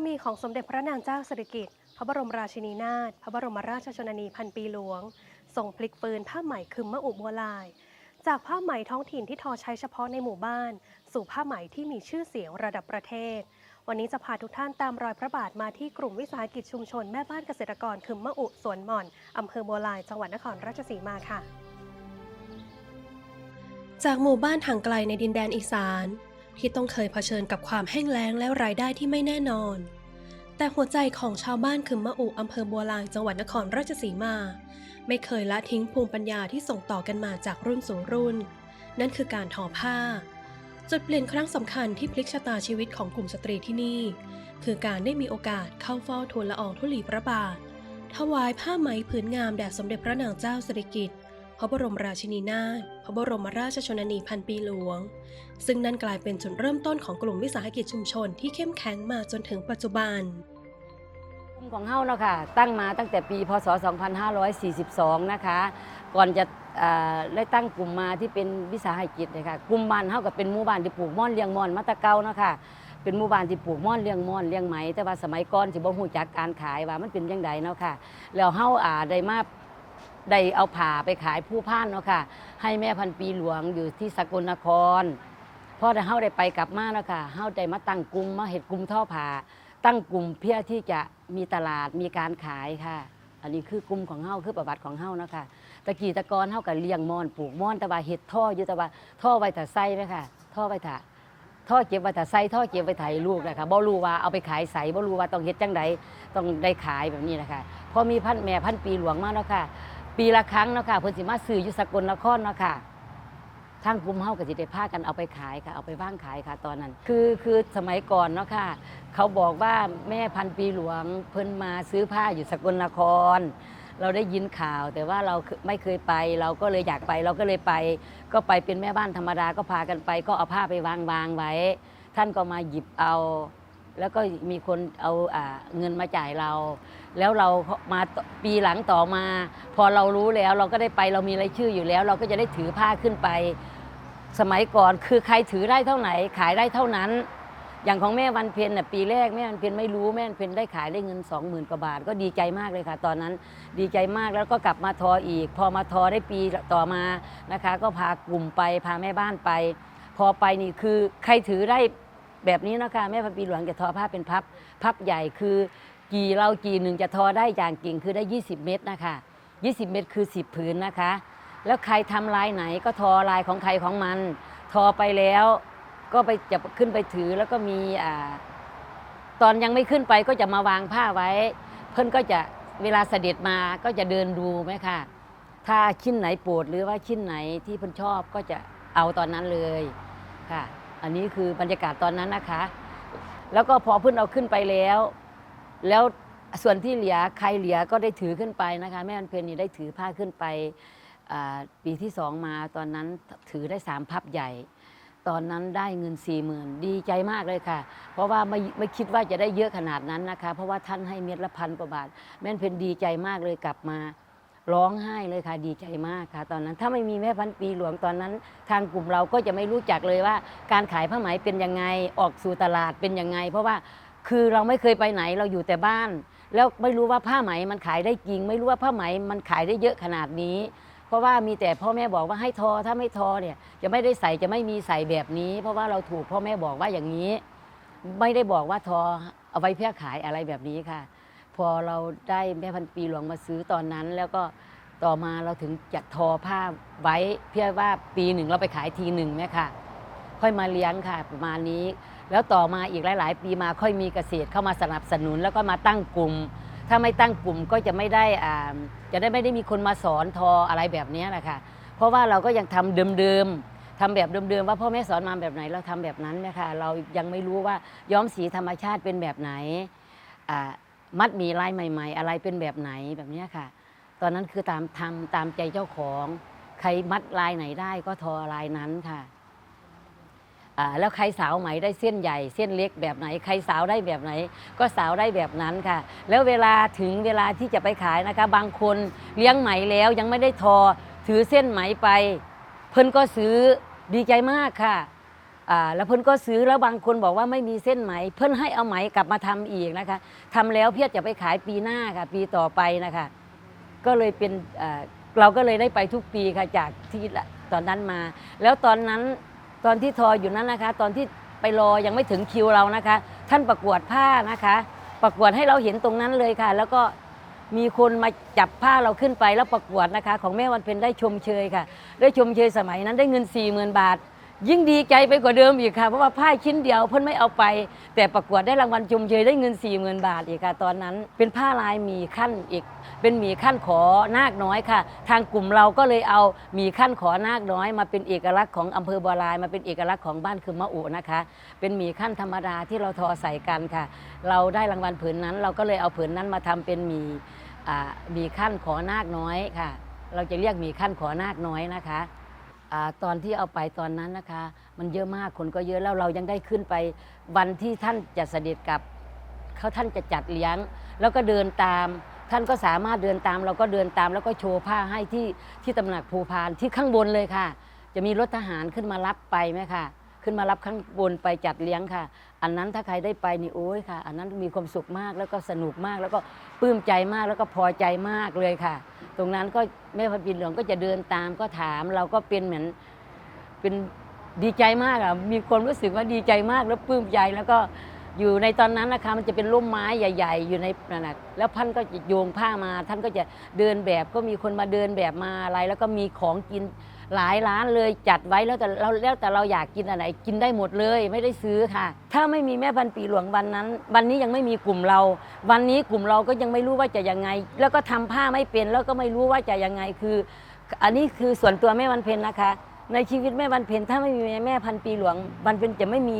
มีของสมเด็จพระนางเจ้าสิริกิติ์พระบรมราชินีนาถพระบรมราชชนนีพันปีหลวงส่งพลิกฟื้นผ้าไหมคึมมะอุบัวลายจากผ้าไหมท้องถิ่นที่ทอใช้เฉพาะในหมู่บ้านสู่ผ้าไหมที่มีชื่อเสียงระดับประเทศวันนี้จะพาทุกท่านตามรอยพระบาทมาที่กลุ่มวิสาหกิจชุมชนแม่บ้านเกษตรกรคึมมะอุสวนหม่อนอำเภอบัวลายจังหวัดนครราชสีมาค่ะจากหมู่บ้านห่างไกลในดินแดนอีสานที่ต้องเคยเผชิญกับความแห้งแล้งและรายได้ที่ไม่แน่นอนแต่หัวใจของชาวบ้านคึมมะอุอำเภอบัวลายจังหวัดนครราชสีมาไม่เคยละทิ้งภูมิปัญญาที่ส่งต่อกันมาจากรุ่นสู่รุ่นนั่นคือการทอผ้าจุดเปลี่ยนครั้งสำคัญที่พลิกชะตาชีวิตของกลุ่มสตรีที่นี่คือการได้มีโอกาสเข้าเฝ้าทูลละอองธุลีพระบาทถวายผ้าไหมผืนงามแด่สมเด็จพระนางเจ้าสิริกิติ์พระบรมราชินีนาถพระบรมราชชนนีพันปีหลวงซึ่งนั่นกลายเป็นจุดเริ่มต้นของกลุ่มวิสาหกิจชุมชนที่เข้มแข็งมาจนถึงปัจจุบันกลุ่มของเฮาเนาะค่ะตั้งมาตั้งแต่ปีพศ 2542 นะคะก่อนจะได้ตั้งกลุ่มมาที่เป็นวิสาหกิจเลยค่ะกลุ่มบ้านเฮาก็เป็นหมู่บ้านที่ปลูกม่อนเลี้ยงม่อนมาแตะเก่าเนาะค่ะเป็นหมู่บ้านที่ปลูกม่อนเลี้ยงไหมแต่ว่าสมัยก่อนสิบ่ฮู้จักการขายว่ามันเป็นจังไดเนาะค่ะแล้วเฮาได้เอาผ้าไปขายผู้พ่านเนาะค่ะให้แม่พันปีหลวงอยู่ที่สกลนครพอเฮาได้ไปกลับมาเนาะค่ะเฮาได้มาตั้งกลุ่มมาเฮ็ดกลุ่มทอผ้าตั้งกลุ่มเพื่อที่จะมีตลาดมีการขายค่ะอันนี้คือกลุ่มของเฮาคือประวัติของเฮาเนาะค่ะตะกี้ตะกอนเฮาก็เลี้ยงม่อนปลูกม่อนแต่ว่าเฮ็ดท่ออยู่แต่ว่าท่อไว้ถ้าใส่ไหมค่ะท่อไว้ถ้าท่อเก็บไว้ถ้าใส่ท่อเก็บไว้ถ่ายลูกนะคะบ่รู้ว่าเอาไปขายใส่บ่รู้ว่าต้องเฮ็ดจังใดต้องได้ขายแบบนี้นะคะพอมีแม่พันปีหลวงมาเนาะค่ะปีละครั้งเนาะค่ะเพิ่นสิมาซื้ออยู่สกลนครเนาะค่ะทางกลุ่มเฮาก็สิได้พากันเอาไปขายค่ะเอาไปวางขายค่ะตอนนั้นคือสมัยก่อนเนาะค่ะเขาบอกว่าแม่พันปีหลวงเพิ่นมาซื้อผ้าอยู่สกลนครเราได้ยินข่าวแต่ว่าเราไม่เคยไปเราก็เลยอยากไปเราก็เลยไปก็ไปเป็นแม่บ้านธรรมดาก็พากันไปก็เอาผ้าไปวางไว้ท่านก็มาหยิบเอาแล้วก็มีคนเอาเงินมาจ่ายเราแล้วเรามาปีหลังต่อมาพอเรารู้แล้วเราก็ได้ไปเรามีรายชื่ออยู่แล้วเราก็จะได้ถือผ้าขึ้นไปสมัยก่อนคือใครถือได้เท่าไหนขายได้เท่านั้นอย่างของแม่วันเพ็ญปีแรกแม่วันเพ็ญไม่รู้แม่วันเพ็ญได้ขายได้เงิน 20,000 กว่าบาทก็ดีใจมากเลยค่ะตอนนั้นดีใจมากแล้วก็กลับมาทออีกพอมาทอได้ปีต่อมานะคะก็พากลุ่มไปพาแม่บ้านไปพอไปนี่คือใครถือได้แบบนี้นะคะแม่พันปีหลวงจะทอผ้าเป็นพับใหญ่คือกี่หนึ่งจะทอได้อย่างกิ่งคือได้20 เม็ดนะคะ20 เม็ดคือ10 ผืนนะคะแล้วใครทำลายไหนก็ทอลายของใครของมันทอไปแล้วก็ไปจะขึ้นไปถือแล้วก็มีตอนยังไม่ขึ้นไปก็จะมาวางผ้าไว้เพิ่นก็จะเวลาเสด็จมาก็จะเดินดูไหมค่ะถ้าชิ้นไหนโปรดหรือว่าชิ้นไหนที่เพิ่นชอบก็จะเอาตอนนั้นเลยค่ะอันนี้คือบรรยากาศตอนนั้นนะคะแล้วก็พอเพิ่นเอาขึ้นไปแล้วส่วนที่เหลือใครเหลือก็ได้ถือขึ้นไปนะคะแม่วันเพ็ญนี่ได้ถือผ้าขึ้นไปปีที่2มาตอนนั้นถือได้3 พับใหญ่ตอนนั้นได้เงิน 40,000 ดีใจมากเลยค่ะเพราะว่าไม่คิดว่าจะได้เยอะขนาดนั้นนะคะเพราะว่าท่านให้เม็ดละ1,000 กว่าบาทแม่วันเพ็ญดีใจมากเลยกลับมาร้องไห้เลยค่ะดีใจมากค่ะตอนนั้นถ้าไม่มีแม่พันปีหลวงตอนนั้นทางกลุ่มเราก็จะไม่รู้จักเลยว่าการขายผ้าไหมเป็นยังไงออกสู่ตลาดเป็นยังไงเพราะว่าคือเราไม่เคยไปไหนเราอยู่แต่บ้านแล้วไม่รู้ว่าผ้าไหมมันขายได้จริงไม่รู้ว่าผ้าไหมมันขายได้เยอะขนาดนี้เพราะว่ามีแต่พ่อแม่บอกว่าให้ทอถ้าไม่ทอเนี่ยจะไม่ได้ใส่จะไม่มีใส่แบบนี้เพราะว่าเราถูกพ่อแม่บอกว่าอย่างนี้ไม่ได้บอกว่าทอเอาไว้เพื่อขายอะไรแบบนี้ค่ะพอเราได้แม่พันปีหลวงมาซื้อตอนนั้นแล้วก็ต่อมาเราถึงจะทอผ้าไว้เพื่อว่าปีหนึ่งเราไปขายทีหนึ่งไหมค่ะค่อยมาเลี้ยงค่ะประมาณนี้แล้วต่อมาอีกหลายๆปีมาค่อยมีเกษตรเข้ามาสนับสนุนแล้วก็มาตั้งกลุ่มถ้าไม่ตั้งกลุ่มก็จะไม่ได้มีคนมาสอนทออะไรแบบนี้นะคะเพราะว่าเราก็ยังทำเดิมๆทำแบบเดิมๆว่าพ่อแม่สอนมาแบบไหนเราทำแบบนั้นนะคะเรายังไม่รู้ว่าย้อมสีธรรมชาติเป็นแบบไหนมัดหมี่ลายใหม่ๆอะไรเป็นแบบไหนแบบนี้ค่ะตอนนั้นคือตามใจเจ้าของใครมัดลายไหนได้ก็ทอลายนั้นค่ะแล้วใครสาวไหมได้เส้นใหญ่เส้นเล็กแบบไหนใครสาวได้แบบไหนก็สาวได้แบบนั้นค่ะแล้วเวลาถึงเวลาที่จะไปขายนะคะบางคนเลี้ยงไหมแล้วยังไม่ได้ทอถือเส้นไหมไปเพิ่นก็ซื้อดีใจมากค่ะ แล้วเพิ่นก็ซื้อแล้วบางคนบอกว่าไม่มีเส้นไหมเพิ่นให้เอาไหมกลับมาทำอีกนะคะทำแล้วเพียรจะไปขายปีหน้าค่ะปีต่อไปนะคะก็เลยเป็นเราก็เลยได้ไปทุกปีค่ะจากที่ตอนนั้นมาแล้วตอนนั้นตอนที่ทออยู่นั้นนะคะตอนที่ไปรอยังไม่ถึงคิวเรานะคะท่านประกวดผ้านะคะประกวดให้เราเห็นตรงนั้นเลยค่ะแล้วก็มีคนมาจับผ้าเราขึ้นไปแล้วประกวดนะคะของแม่วันเพ็ญได้ชมเชยค่ะได้ชมเชยสมัยนั้นได้เงิน 40,000 บาทยิ่งดีใจไปกว่าเดิมอีกค่ะเพราะว่าผ้าชิ้นเดียวเพิ่นไม่เอาไปแต่ประกวดได้รางวัลชมเชยได้เงิน 40,000 บาทอีกค่ะตอนนั้นเป็นผ้าลายหมี่ขั้นอีกเป็นหมี่ขั้นขอนาคน้อยค่ะทางกลุ่มเราก็เลยเอาหมี่ขั้นขอนาคน้อยมาเป็นเอกลักษณ์ของอำเภอบัวลายมาเป็นเอกลักษณ์ของบ้านคือมะอุนะคะเป็นหมี่ขั้นธรรมดาที่เราทอใส่กันค่ะเราได้รางวัลผืนนั้นเราก็เลยเอาผืนนั้นมาทำเป็นหมี่ขั้นขอนาคน้อยค่ะเราจะเรียกหมี่ขั้นขอนาคน้อยนะคะตอนที่เอาไปตอนนั้นนะคะมันเยอะมากคนก็เยอะแล้วเรายังได้ขึ้นไปวันที่ท่านจะเสด็จกลับท่านจะจัดเลี้ยงแล้วก็เดินตามท่านก็สามารถเดินตามเราก็เดินตามแล้วก็โชว์ผ้าให้ที่ตำหนักภูพานที่ข้างบนเลยค่ะจะมีรถทหารขึ้นมารับไปไหมค่ะขึ้นมารับข้างบนไปจัดเลี้ยงค่ะอันนั้นถ้าใครได้ไปนี่โอ้ยค่ะอันนั้นมีความสุขมากแล้วก็สนุกมากแล้วก็ปลื้มใจมากแล้วก็พอใจมากเลยค่ะตรงนั้นก็แม่พันปีหลวงก็จะเดินตามก็ถามเราก็เป็นเหมือนเป็นดีใจมากอะมีความรู้สึกว่าดีใจมากแล้วปลื้มใจแล้วก็อยู่ในตอนนั้นนะคะมันจะเป็นร่มไม้ใหญ่ๆอยู่ในนั่นแหละแล้วท่านก็จะโยงผ้ามาท่านก็จะเดินแบบก็มีคนมาเดินแบบมาอะไรแล้วก็มีของกินหลายร้านเลยจัดไว้แล้วแต่เราอยากกินอะไรกินได้หมดเลยไม่ได้ซื้อค่ะถ้าไม่มีแม่พันปีหลวงวันนั้นวันนี้ยังไม่มีกลุ่มเราวันนี้กลุ่มเราก็ยังไม่รู้ว่าจะยังไงแล้วก็ทำผ้าไม่เป็นแล้วก็ไม่รู้ว่าจะยังไงคืออันนี้คือส่วนตัวแม่วันเพ็ญนะคะในชีวิตแม่วันเพ็ญถ้าไม่มีแม่พันปีหลวงวันเพ็ญจะไม่มี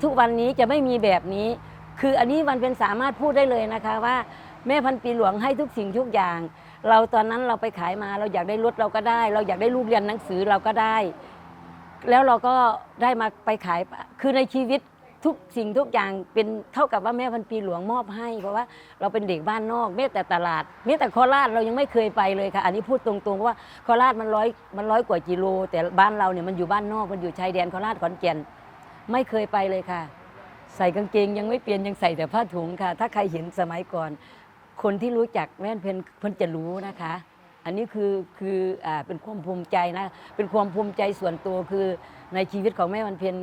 ทุกวันนี้จะไม่มีแบบนี้คืออันนี้วันเพ็ญสามารถพูดได้เลยนะคะว่าแม่พันปีหลวงให้ทุกสิ่งทุกอย่างเราตอนนั้นเราไปขายมาเราอยากได้รถเราก็ได้เราอยากได้ลูกเรียนหนังสือเราก็ได้แล้วเราก็ได้มาไปขายคือในชีวิตทุกสิ่งทุกอย่างเป็นเท่ากับว่าแม่พันปีหลวงมอบให้เพราะว่าเราเป็นเด็กบ้านนอกแม้แต่ตลาดแม้แต่โคราชเรายังไม่เคยไปเลยค่ะอันนี้พูดตรงๆเพราะว่าโคราชมันร้อยกว่ากิโลแต่บ้านเราเนี่ยมันอยู่บ้านนอกมันอยู่ชายแดนโคราชขอนแก่นไม่เคยไปเลยค่ะใส่กางเกงยังไม่เปลี่ยนยังใส่แต่ผ้าถุงค่ะถ้าใครเห็นสมัยก่อนคนที่รู้จักแม่เพิ่นจะรู้นะคะอันนี้คือเป็นความภูมิใจนะเป็นความภูมิใจส่วนตัวคือในชีวิตของแม่วันเพ็ญ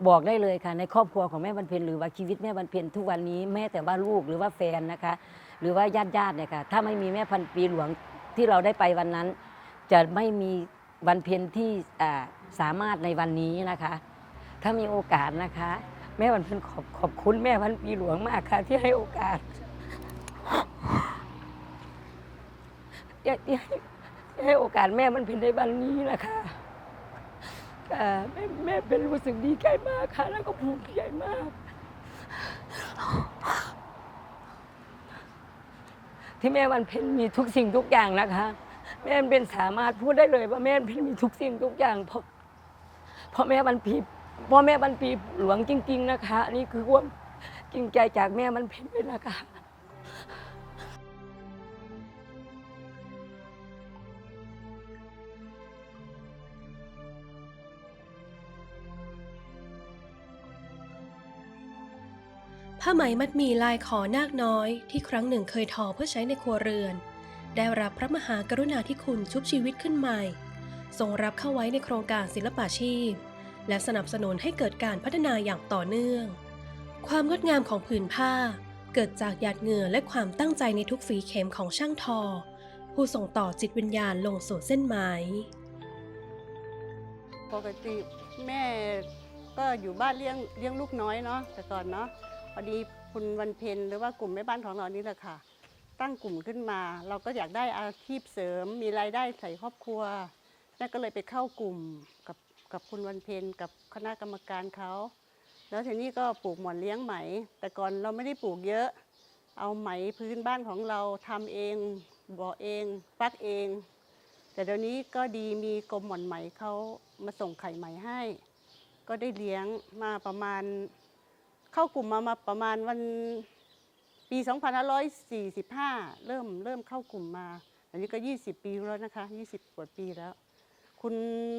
บอกได้เลยค่ะในครอบครัวของแม่วันเพ็ญหรือว่าชีวิตแม่วันเพ็ญทุกวันนี้แม้แต่ว่าลูกหรือว่าแฟนนะคะหรือว่าญาติเนี่ยค่ะถ้าไม่มีแม่พันปีหลวงที่เราได้ไปวันนั้นจะไม่มีวันเพ็ญที่สามารถในวันนี้นะคะถ้ามีโอกาสนะคะแม่วันเพ็ญขอบคุณแม่พันปีหลวงมากค่ะที่ให้โอกาสที่ให้โอกาสแม่มันเพ็ญในวันนี้นะคะแม่เป็นรู้สึกดีใจมากค่ะแล้วก็ภูมิใจมากที่แม่วันเพ็ญมีทุกสิ่งทุกอย่างนะคะแม่เป็นสามารถพูดได้เลยว่าแม่เป็นมีทุกสิ่งทุกอย่างเพราะแม่วันปีพ่อแม่วันปีหลวงจริงๆนะคะนี่คือความจริงใจจากแม่วันเพ็ญเลยนะคะผ้าไหมมัดหมี่ลายขอนาคน้อยที่ครั้งหนึ่งเคยทอเพื่อใช้ในครัวเรือนได้รับพระมหากรุณาธิคุณชุบชีวิตขึ้นใหม่ทรงรับเข้าไว้ในโครงการศิลปาชีพและสนับสนุนให้เกิดการพัฒนาอย่างต่อเนื่องความงดงามของผืนผ้าเกิดจากหยาดเหงื่อและความตั้งใจในทุกฝีเข็มของช่างทอผู้ส่งต่อจิตวิญญาณลงสู่เส้นไหมปกติแม่ก็อยู่บ้านเลี้ยงลูกน้อยเนาะแต่ก่อนเนาะพอดีคุณวันเพ็ญหรือว่ากลุ่มแม่บ้านของเรานี่แหละค่ะตั้งกลุ่มขึ้นมาเราก็อยากได้อาชีพเสริมมีรายได้ใส่ครอบครัวแม่ก็เลยไปเข้ากลุ่มกับคุณวันเพ็ญกับคณะกรรมการเขาแล้วทีนี้ก็ปลูกหมอนเลี้ยงไหมแต่ก่อนเราไม่ได้ปลูกเยอะเอาไหมพื้นบ้านของเราทำเองบ่อเองฟักเองแต่เดี๋ยวนี้ก็ดีมีกรมหม่อนไหมเขามาส่งไข่ไหมให้ก็ได้เลี้ยงมาประมาณเข้ากลุ่มมาประมาณวันปี 2545 เริ่มเข้ากลุ่มมาอันนี้ก็20 ปีแล้วนะคะ20 กว่าปีแล้ว คุณ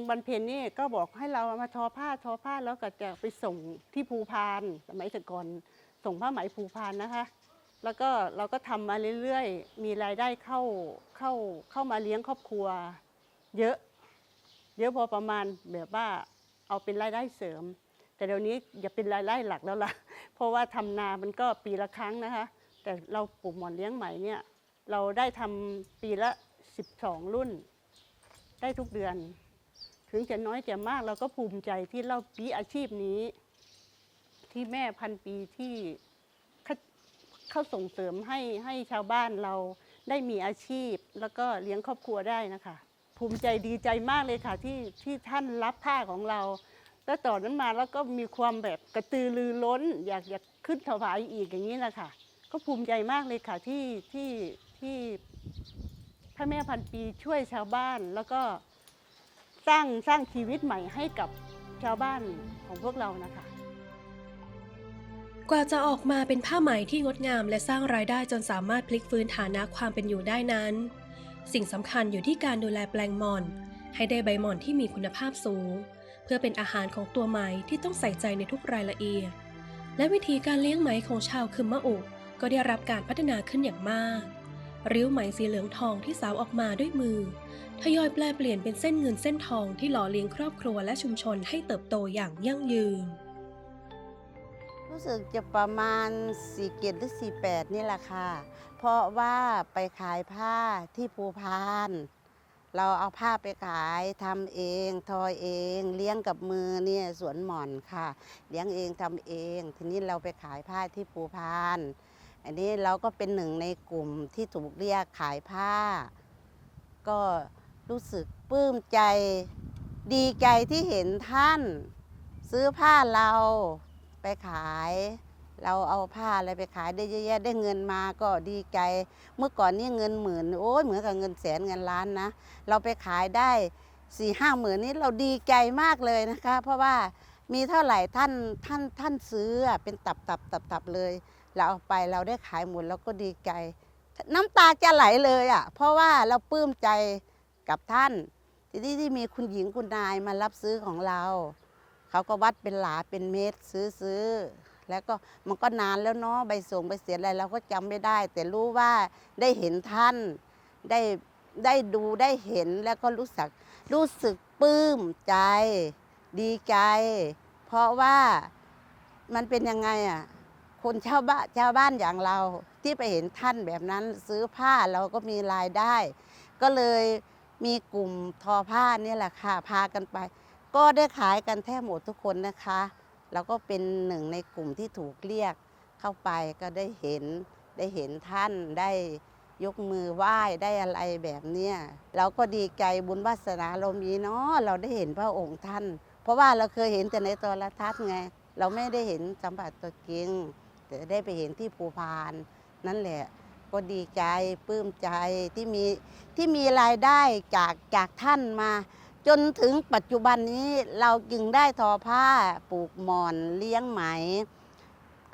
วันเพ็ญนี่ก็บอกให้เรามาทอผ้าแล้วก็จะไปส่งที่ภูพานสมัยแต่ก่อนส่งผ้าไหมภูพานนะคะ แล้วก็เราก็ทำมาเรื่อยๆมีรายได้เข้ามาเลี้ยงครอบครัวเยอะพอประมาณแบบว่าเอาเป็นรายได้เสริม แต่เดี๋ยวนี้อย่าเป็นรายได้หลักแล้วล่ะ เพราะว่าทำนามันก็ปีละครั้งนะคะ แต่เราปลูกหม่อนเลี้ยงไหมเนี่ยเราได้ทำปีละ12 รุ่นได้ทุกเดือน ถึงจะน้อยจะมากเราก็ภูมิใจที่เราปีอาชีพนี้ ที่แม่พันปีที่เขาส่งเสริมให้ชาวบ้านเราได้มีอาชีพแล้วก็เลี้ยงครอบครัวได้นะคะภูมิใจดีใจมากเลยค่ะที่ท่านรับผ้าของเราแล้วต่อนนั้นมาแล้วก็มีความแบบกระตือรือร้นอยากขึ้นถวายอีกอย่างนี้นะคะก็ภูมิใจมากเลยค่ะที่พระแม่พันปีช่วยชาวบ้านแล้วก็สร้างชีวิตใหม่ให้กับชาวบ้านของพวกเรานะคะ กว่าจะออกมาเป็นผ้าไหมที่งดงามและสร้างรายได้จนสามารถพลิกฟื้นฐานะความเป็นอยู่ได้นั้น สิ่งสำคัญอยู่ที่การดูแลแปลงหม่อนให้ได้ใบหม่อนที่มีคุณภาพสูงเพื่อเป็นอาหารของตัวไหมที่ต้องใส่ใจในทุกรายละเอียดและวิธีการเลี้ยงไหมของชาวคึมมะอุก็ได้รับการพัฒนาขึ้นอย่างมากริ้วไหมสีเหลืองทองที่สาวออกมาด้วยมือทยอยแปลเปลี่ยนเป็นเส้นเงินเส้นทองที่หล่อเลี้ยงครอบครัวและชุมชนให้เติบโตอย่างยั่งยืนรู้สึกจะประมาณ47หรือ48นี่แหละค่ะ เพราะว่าไปขายผ้าที่ภูพาน เราเอาผ้าไปขายทำเองทอเองเลี้ยงกับมือเนี่ยสวนหม่อนค่ะเลี้ยงเองทำเองทีนี้เราไปขายผ้าที่ภูพานอันนี้เราก็เป็นหนึ่งในกลุ่มที่ถูกเรียกขายผ้า ก็รู้สึกปลื้มใจดีใจที่เห็นท่านซื้อผ้าเราไปขายเราเอาผ้าอะไรไปขายได้เยอะแยะได้เงินมาก็ดีใจเมื่อก่อนนี่เงินหมื่นโอ้ยเหมือนกับเงินแสนเงินล้านนะเราไปขายได้4-5 หมื่นนี้เราดีใจมากเลยนะคะเพราะว่ามีเท่าไหร่ท่านซื้อเป็นตับเลยเราเอาไปเราได้ขายหมดเราก็ดีใจน้ำตาจะไหลเลยเพราะว่าเราปลื้มใจกับท่านที่มีคุณหญิงคุณนายมารับซื้อของเราเขาก็วัดเป็นหลาเป็นเม็ดซื้อแล้วก็มันก็นานแล้วเนาะใบส่งใบเสียอะไรเราก็จำไม่ได้แต่รู้ว่าได้เห็นท่านได้ดูได้เห็นแล้วก็รู้สึกปลื้มใจดีใจเพราะว่ามันเป็นยังไงคนชาวบ้านอย่างเราที่ไปเห็นท่านแบบนั้นซื้อผ้าเราก็มีรายได้ ก็เลยมีกลุ่มทอผ้านี่แหละค่ะพากันไปก็ได้ขายกันแทบหมดทุกคนนะคะเราก็เป็นหนึ่งในกลุ่มที่ถูกเรียกเข้าไปก็ได้เห็นท่านได้ยกมือไหว้ได้อะไรแบบเนี้ยเราก็ดีใจบุญวาสนาเรามีเนาะเราได้เห็นพระองค์ท่านเพราะว่าเราเคยเห็นแต่ในโทรทัศน์ไงเราไม่ได้เห็นสัมผัสตัวจริงแต่ได้ไปเห็นที่ภูพานนั่นแหละก็ดีใจปลื้มใจที่มีรายได้จากท่านมาจนถึงปัจจุบันนี้เราจึงได้ทอผ้าปลูกหม่อนเลี้ยงไหม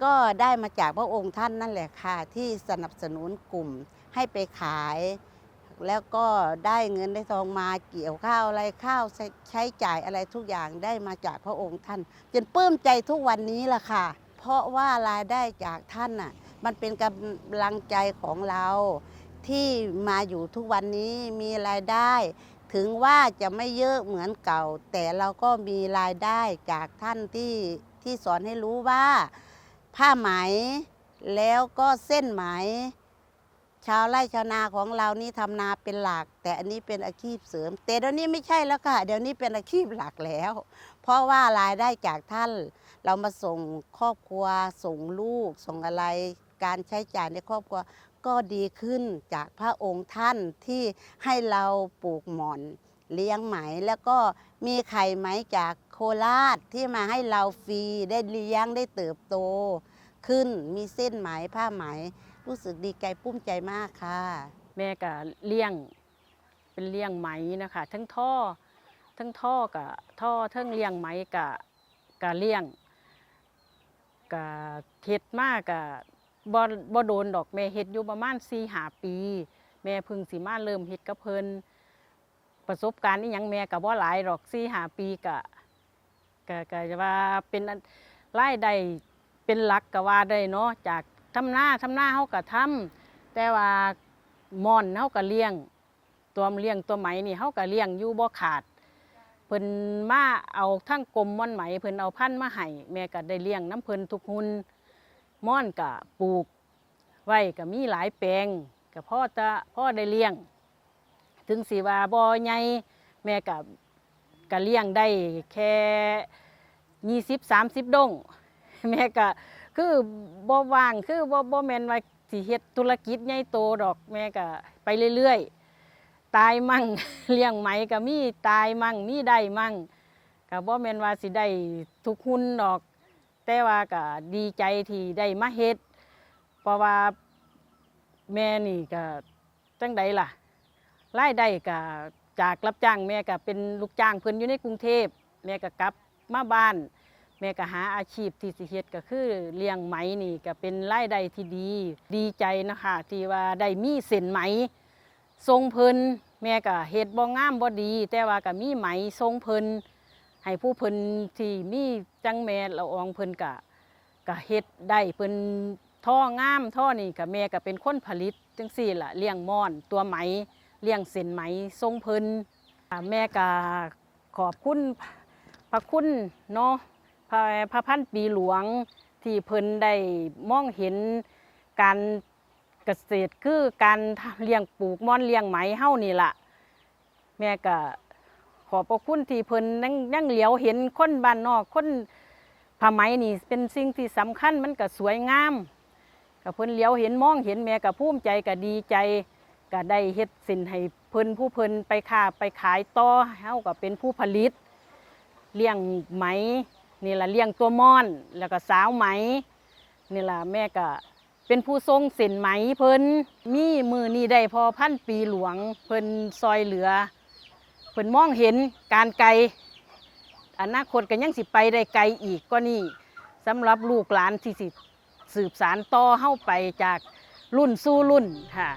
ก็ได้มาจากพระองค์ท่านนั่นแหละค่ะที่สนับสนุนกลุ่มให้ไปขายแล้วก็ได้เงินได้ทองมาเกี่ยวข้าวอะไรข้าวใช้จ่ายอะไรทุกอย่างได้มาจากพระองค์ท่านจนปลื้มใจทุกวันนี้ล่ะค่ะเพราะว่ารายได้จากท่านมันเป็นกำลังใจของเราที่มาอยู่ทุกวันนี้มีรายได้ถึงว่าจะไม่เยอะเหมือนเก่าแต่เราก็มีรายได้จากท่านที่สอนให้รู้ว่าผ้าไหมแล้วก็เส้นไหมชาวไร่ชาวนาของเรานี่ทำนาเป็นหลักแต่อันนี้เป็นอาชีพเสริมแต่เดี๋ยวนี้ไม่ใช่แล้วค่ะเดี๋ยวนี้เป็นอาชีพหลักแล้วเพราะว่ารายได้จากท่านเรามาส่งครอบครัวส่งลูกส่งอะไรการใช้จ่ายในครอบครัวก็ดีขึ้นจากพระองค์ท่านที่ให้เราปลูกหม่อนเลี้ยงไหมแล้วก็มีไข่ไหมจากโคราชที่มาให้เราฟรีได้เลี้ยงได้เติบโตขึ้นมีเส้นไหมผ้าไหมรู้สึกดีใจปุ้มใจมากค่ะแม่ก็เลี้ยงเป็นเลี้ยงไหมนะคะทั้งท่อกับท่อทั้งเลี้ยงไหมกับเลี้ยงกับเฮ็ดมากกับบ่โดนดอกแม่เฮ็ดอยู่ประมาณ4-5 ปีแม่เพิ่งสิมาเริ่มเฮ็ดกับเพิ่น ประสบการณ์นี่ยังแม่กับว่าหลายหรอก4-5 ปีก็จะว่าเป็นรายได้เป็นหลักก็ว่าได้เนาะจากทำหน้าเฮาก็ทำแต่ว่าม่อนเฮาก็เลี้ยงตัวไหมนี่เฮาก็เลี้ยงอยู่บ่ขาดเพิ่นมาเอาทั้งกรมม่อนไหมเพิ่นเอาพันธุ์มาให้แม่ก็ได้เลี้ยงน้ำเพิ่นทุกหุ่นม่อนก็ปลูกไว้ก็มีหลายแปลงก็พอได้เลี้ยงถึงสิว่าบ่ใหญ่แม่ก็เลี้ยงได้แค่20-30 ดงแม่ก็คือบ่ว่างคือบ่แม่นว่าสิเฮ็ดธุรกิจใหญ่โตดอกแม่ก็ไปเรื่อยๆตายมั่ง เลี้ยงไหมก็มีตายมั่งมีได้มั่งก็บ่แม่นว่าสิได้ทุกหุ่นดอก แต่ว่าก็ดีใจที่ได้มาเฮ็ดเพราะว่าแม่นี่ก็จังใดล่ะรายได้ก็จากรับจ้างแม่ก็เป็นลูกจ้างเพิ่นอยู่ในกรุงเทพแม่ก็กลับมาบ้านแม่ก็หาอาชีพที่สิเฮ็ดก็คือเลี้ยงไหมนี่ก็เป็นรายได้ที่ดีใจนะคะที่ว่าได้มีเส้นไหมทรงเพิ่นแม่ก็เฮ็ดบ่งามบ่ดี แต่ว่าก็มีไหมทรงเพิ่นให้ผู้เพิ่นที่มีจังแม่ละอองเพิ่นก็เฮ็ดได้เพิ่นท่องามท่อนี่ก็แม่ก็เป็นคนผลิตจังซี่ล่ะเลี้ยงม่อนตัวไหมเลี้ยงเส้นไหมทรงเพิ่นแม่ก็ขอบคุณพระคุณเนาะพระพันปีหลวงที่เพิ่นได้มองเห็นการเกษตรคือการเลี้ยงปลูกม่อนเลี้ยงไหมเฮานี่ล่ะแม่ก็ขอบพระคุณที่เพิ่นยังเหลียวเห็นคนบ้านนอกคนผ้าไหมนี่เป็นสิ่งที่สำคัญมันก็สวยงามก็เพิ่นเหลียวเห็นมองเห็นแม่ก็ภูมิใจก็ดีใจก็ได้เฮ็ดสินให้เพิ่นผู้เพิ่นไปค้าไปขายต่อเฮาก็เป็นผู้ผลิตเลี้ยงไหมนี่ล่ะเลี้ยงตัวม่อนแล้วก็สาวไหมนี่ล่ะแม่ก็เป็นผู้ทรงเส้นไหมเพิ่นมีมือนี้ได้พอพันปีหลวงเพิ่นซอยเหลือเพิ่นมองเห็นการไกลอนาคตก็ยังสิไปได้ไกลอีกก็นี่สำหรับลูกหลานที่สิสืบสานต่อเฮาไปจากรุ่นสู่รุ่นค่ะ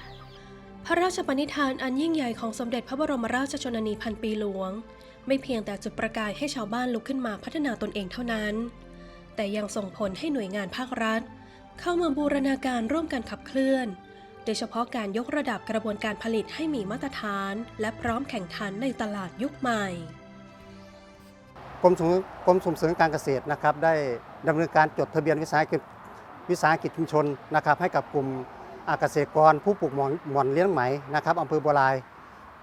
พระราชปณิธานอันยิ่งใหญ่ของสมเด็จพระบรมราชชนนีพันปีหลวงไม่เพียงแต่จุดประกายให้ชาวบ้านลุกขึ้นมาพัฒนาตนเองเท่านั้นแต่ยังส่งผลให้หน่วยงานภาครัฐเข้ามาบูรณาการร่วมกันขับเคลื่อนโดยเฉพาะการยกระดับกระบวนการผลิตให้มีมาตรฐานและพร้อมแข่งขันในตลาดยุคใหม่กรมส่งเสริมการเกษตรนะครับได้ดำเนินการจดทะเบียนวิสาหกิจชุมชนนะครับให้กับกลุ่มเกษตรกรผู้ปลูกหม่อนเลี้ยงไหมนะครับอำเภอบัวลาย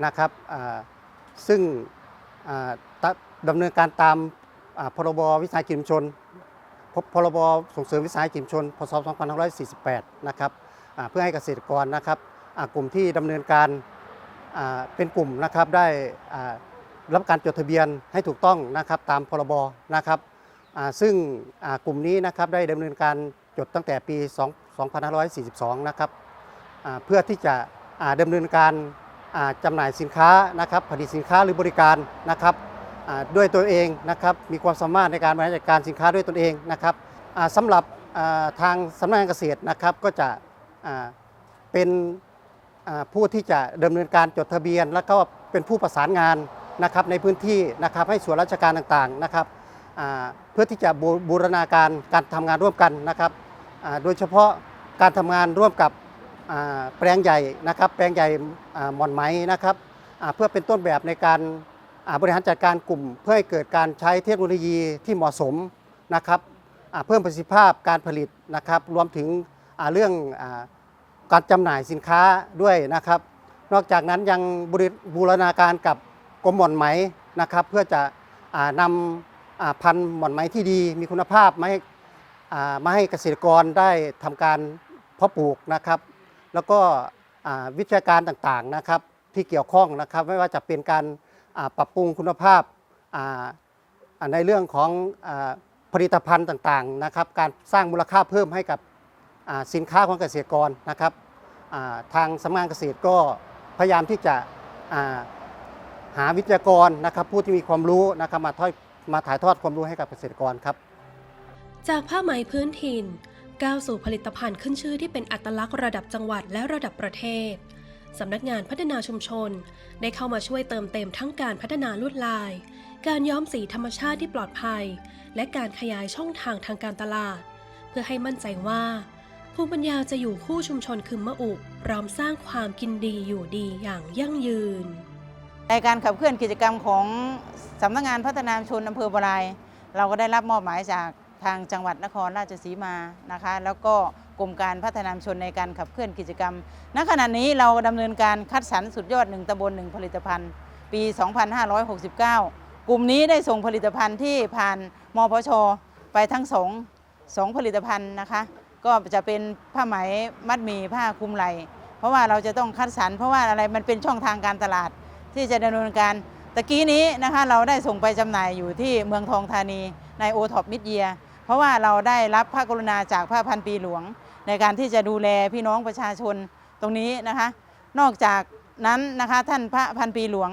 นะครับซึ่งดำเนินการตามพรบวิสาหกิจชุมชนพรบส่งเสริมวิสาหกิจชุมชนพศ 2548นะครับเพื่อให้เกษตรกรนะครับกลุ่มที่ดำเนินการเป็นกลุ่มนะครับได้รับการจดทะเบียนให้ถูกต้องนะครับตามพรบนะครับซึ่งกลุ่มนี้นะครับได้ดำเนินการจดตั้งแต่ปี 2542 นะครับเพื่อที่จะดำเนินการจำหน่ายสินค้านะครับผลิตสินค้าหรือบริการนะครับด้วยตัวเองนะครับมีความสามารถในการบริหารจัดการสินค้าด้วยตนเองนะครับสำหรับทางสำนักงานเกษตรนะครับก็จะเป็นผู้ที่จะดำเนินการจดทะเบียนแล้วก็เป็นผู้ประสานงานนะครับในพื้นที่นะครับให้ส่วนราชการต่างๆนะครับเพื่อที่จะบูรณาการทำงานร่วมกันนะครับโดยเฉพาะการทำงานร่วมกับแปลงใหญ่นะครับแปลงใหญ่หม่อนไหมนะครับเพื่อเป็นต้นแบบในการบริหารจัดการกลุ่มเพื่อให้เกิดการใช้เทคโนโลยีที่เหมาะสมนะครับเพิ่มประสิทธิภาพการผลิตนะครับรวมถึงเรื่องการจำหน่ายสินค้าด้วยนะครับนอกจากนั้นยังบูรณาการกับกรมหม่อนไหมนะครับเพื่อจะนำพันธุ์หม่อนไหมที่ดีมีคุณภาพมาให้เกษตรกรได้ทำการเพาะปลูกนะครับแล้วก็วิชาการต่างๆนะครับที่เกี่ยวข้องนะครับไม่ว่าจะเป็นการปรับปรุงคุณภาพในเรื่องของผลิตภัณฑ์ต่างๆนะครับการสร้างมูลค่าเพิ่มให้กับสินค้าของเกษตรกรนะครับทางสำนักงานเกษตรก็พยายามที่จะหาวิทยากรนะครับผู้ที่มีความรู้นะครับมาถ่ายทอดความรู้ให้กับเกษตรกรครับจากผ้าไหมพื้นถิ่นก้าวสู่ผลิตภัณฑ์ขึ้นชื่อที่เป็นอัตลักษณ์ระดับจังหวัดและระดับประเทศ สำนักงานพัฒนาชุมชนได้เข้ามาช่วยเติมเต็มทั้งการพัฒนาลวดลาย การย้อมสีธรรมชาติที่ปลอดภัย และการขยายช่องทางทางการตลาด เพื่อให้มั่นใจว่าภูมิปัญญาจะอยู่คู่ชุมชนคึมมะอุพร้อมสร้างความกินดีอยู่ดีอย่างยั่งยืน ในการขับเคลื่อนกิจกรรมของสำนักงานพัฒนาชุมชนอำเภอบัวลายเราก็ได้รับมอบหมายจากทางจังหวัดนครราชสีมานะคะแล้วก็กรมการพัฒนาชุมชนในการขับเคลื่อนกิจกรรมณขณะนี้เราดำเนินการคัดสรรสุดยอด1ตำบล1ผลิตภัณฑ์ปี 2569 กลุ่มนี้ได้ส่งผลิตภัณฑ์ที่ผ่านมพชไปทั้งสองผลิตภัณฑ์นะคะก็จะเป็นผ้าไหมมัดหมี่ผ้าคลุมไหล่เพราะว่าเราจะต้องคัดสรรเพราะว่าอะไรมันเป็นช่องทางการตลาดที่จะดำเนินการตะกี้นี้นะคะเราได้ส่งไปจำหน่ายอยู่ที่เมืองทองธานีในโอท็อปมิดเยียเพราะว่าเราได้รับพระกรุณาจากพระพันปีหลวงในการที่จะดูแลพี่น้องประชาชนตรงนี้นะคะนอกจากนั้นนะคะท่านพระพันปีหลวง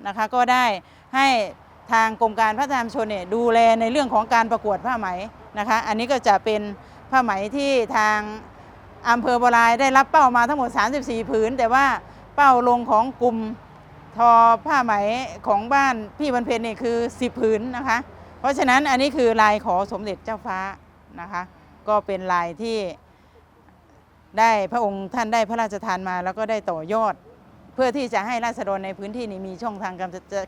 นะคะก็ได้ให้ทางกรมการพัฒนาชุมชนเนี่ยดูแลในเรื่องของการประกวดผ้าไหมนะคะอันนี้ก็จะเป็นผ้าไหมที่ทางอำเภอบัวลายได้รับเป้ามาทั้งหมด34ผืนแต่ว่าเป้าลงของกลุ่มทอผ้าไหมของบ้านพี่บรรเพญเนี่ยคือ10ผืนนะคะเพราะฉะนั้นอันนี้คือลายขอสมเด็จเจ้าฟ้านะคะก็เป็นลายที่ได้พระองค์ท่านได้พระราชทานมาแล้วก็ได้ต่อยอดเพื่อที่จะให้ราษฎรในพื้นที่นี้มีช่องทาง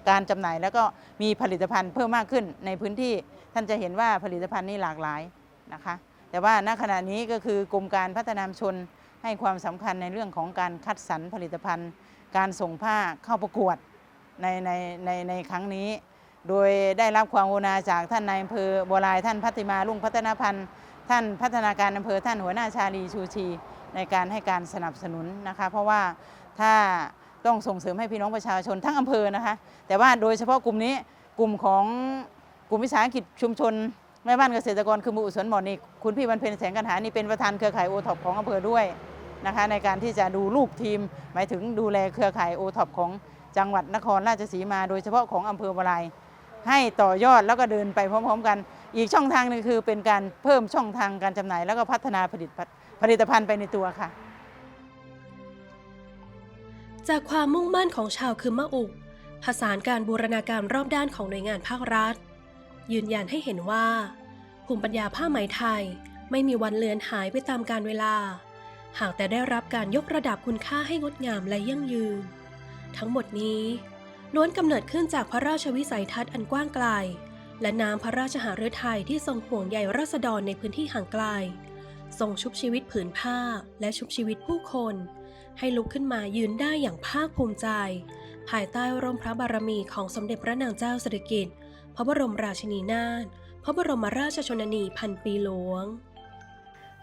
การจำหน่ายแล้วก็มีผลิตภัณฑ์เพิ่มมากขึ้นในพื้นที่ท่านจะเห็นว่าผลิตภัณฑ์นี้หลากหลายนะคะแต่ว่าณขณะนี้ก็คือกรมการพัฒนาชุมชนให้ความสำคัญในเรื่องของการคัดสรรผลิตภัณฑ์การส่งผ้าเข้าประกวดในครั้งนี้โดยได้รับความกรุณาจากท่านนายอำเภอบัวลายท่านพัติมารุ่งพัฒนพันธ์ท่านพัฒนาการอำเภอท่านหัวหน้าชาลีชูชีในการให้การสนับสนุนนะคะเพราะว่าถ้าต้องส่งเสริมให้พี่น้องประชาชนทั้งอำเภอนะคะแต่ว่าโดยเฉพาะกลุ่มนี้กลุ่มของกลุ่มวิสาหกิจชุมชนแม่บ้านเกษตรกรคือหมู่สวนหมอนนี่คุณพี่บรรเพญแสงกันหานี่เป็นประธานเครือข่ายโอท็อปของอำเภอด้วยนะคะในการที่จะดูลูกทีมหมายถึงดูแลเครือข่ายโอท็อปของจังหวัดนครราชสีมาโดยเฉพาะของอำเภอบัวลายให้ต่อยอดแล้วก็เดินไปพร้อมๆกันอีกช่องทางนึงคือเป็นการเพิ่มช่องทางการจำหน่ายแล้วก็พัฒนาผลิตภัณฑ์ไปในตัวค่ะ จากความมุ่งมั่นของชาวคึมมะอุผสานการบูรณาการรอบด้านของหน่วยงานภาครัฐยืนยันให้เห็นว่าภูมิปัญญาผ้าไหมไทยไม่มีวันเลือนหายไปตามกาลเวลาหากแต่ได้รับการยกระดับคุณค่าให้งดงามและยั่งยืนทั้งหมดนี้ล้วนกำเนิดขึ้นจากพระราชวิสัยทัศน์อันกว้างไกลและน้ำพระราชหฤทัยที่ทรงห่วงใยราษฎรในพื้นที่ห่างไกลทรงชุบชีวิตผืนผ้าและชุบชีวิตผู้คนให้ลุกขึ้นมายืนได้อย่างภาคภูมิใจภายใต้ร่มพระบารมีของสมเด็จพระนางเจ้าสิริกิติ์พระบรมราชินีนาถพระบรมราชชนนีพันปีหลวง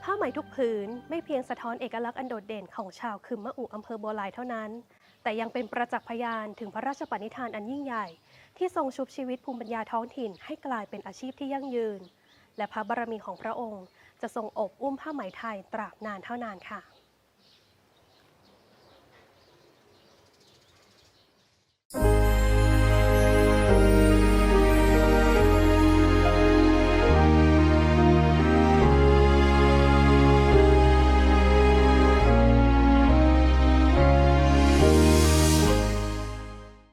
ผ้าไหมทุกผืนไม่เพียงสะท้อนเอกลักษณ์อันโดดเด่นของชาวคึมมะอุอำเภอบัวลายเท่านั้นแต่ยังเป็นประจักษ์พยานถึงพระราชปณิธานอันยิ่งใหญ่ที่ทรงชุบชีวิตภูมิปัญญาท้องถิ่นให้กลายเป็นอาชีพที่ยั่งยืนและพระบารมีของพระองค์จะทรงอบอุ้มผ้าไหมไทยตราบนานเท่านานค่ะ